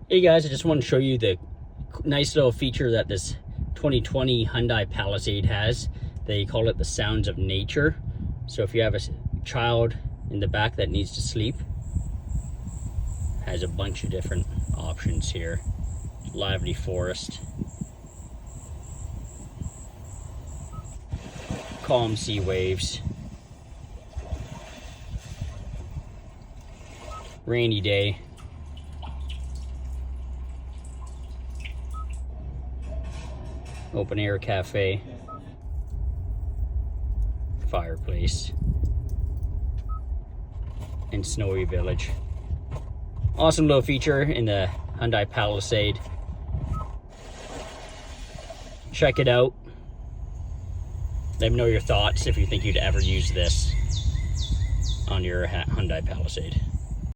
Hey guys, I just want to show you the nice little feature that this 2020 Hyundai Palisade has. They call it the sounds of nature. So if you have a child in the back that needs to sleep, it has a bunch of different options here. Lively forest, calm sea waves, rainy day, open air cafe, fireplace, and snowy village. Awesome little feature in the Hyundai Palisade. Check it out. Let me know your thoughts if you think you'd ever use this on your Hyundai Palisade.